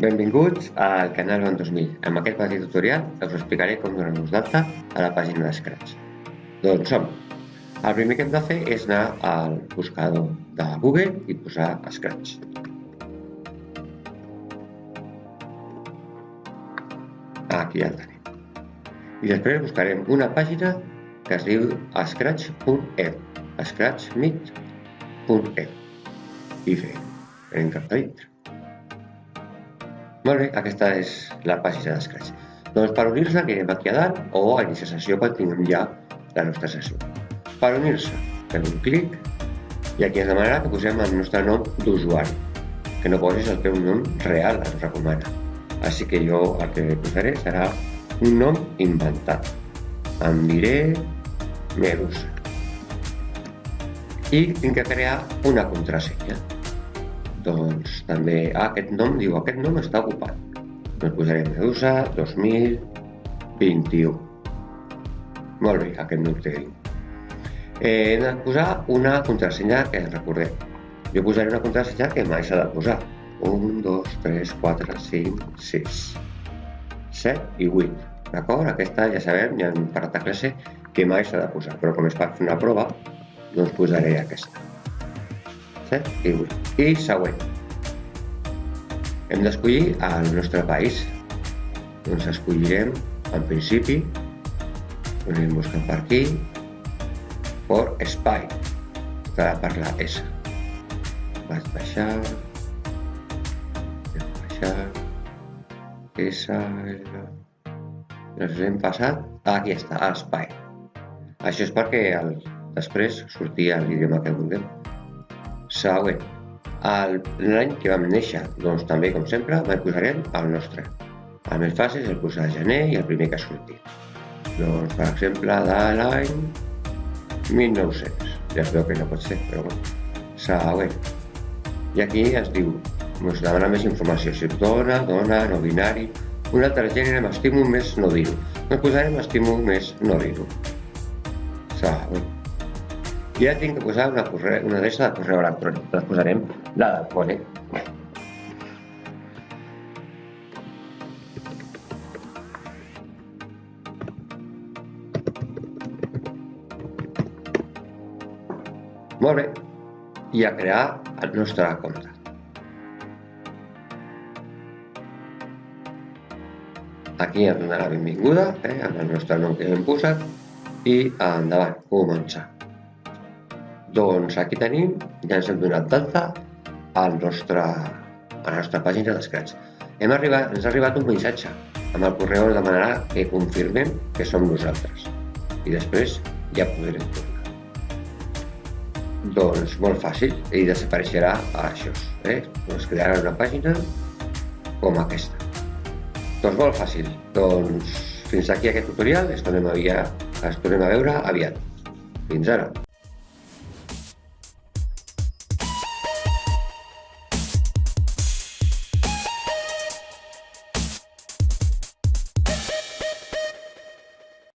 Benvinguts al canal Joan 2000. En aquest petit tutorial us explicaré com donar-nos d'alta a la pàgina de Scratch. Doncs som. El primer que hem de fer és anar al buscador de Google i posar Scratch. Aquí ja el tenim. I després buscarem una pàgina que es diu scratch.eu, scratchmeet.eu, i farem cap a dintre. Molt bé, aquesta és la pàgina de Scratch. Doncs per unir-se anirem aquí a dalt o a iniciar sessió quan tinguem ja la nostra sessió. Per unir-se fem un clic i aquí ens demanarà que posem el nostre nom d'usuari, que no posis el teu nom real, ens recomana. Així que jo el que posaré serà un nom inventat. Em diré Medusa. I tinc que crear una contrasenya. Doncs també aquest nom diu aquest nom està ocupat. Doncs posarem Medusa 2021. Molt bé, aquest nom té. Hem de posar una contrasenya que recordem. Jo posaré una contrasenya que mai s'ha de posar. 1, 2, 3, 4, 5, 6, 7 i 8. D'acord? Aquesta ja sabem, ja hem parlat a classe, que mai s'ha de posar. Però com és per fer una prova, doncs posaré aquesta. 7 i 8. I següent. Hem d'escollir el nostre país. Doncs escollirem, en principi, anem buscant per aquí, per Espai. Estarà per la S. Vaig baixar, S, L. Ens hem passat, aquí està, a Espai. Això és perquè després sortia l'idioma que vulguem. Següent. L'any que vam néixer, doncs també, com sempre, posarem el nostre. El més fàcil és el posar gener i el primer que ha sortit. Doncs, per exemple, de l'any 1900. Ja es veu que no pot ser, però bueno. Següent. I aquí ens diu, ens demana més informació. Si dona, no binari. Un altre gènere m'estimo més no dir-ho. Doncs posarem m'estimo més no dir-ho. Següent. I ja tinc que posar una adreça de correu electrònic. Doncs posarem la del Pone. Molt bé. I a crear el nostre compte. Aquí ens donarà la benvinguda, amb el nostre nom que hem posat, i endavant, començar. Doncs aquí tenim, ja ens hem donat d'alta a la nostra pàgina de Scratch. Ens ha arribat un missatge. Amb el correu ens demanarà que confirmem que som nosaltres. I després ja podrem tornar. Doncs molt fàcil, i desapareixerà això. Ens crearà una pàgina com aquesta. Doncs molt fàcil. Doncs fins aquí aquest tutorial, ens tornem a veure aviat. Fins ara.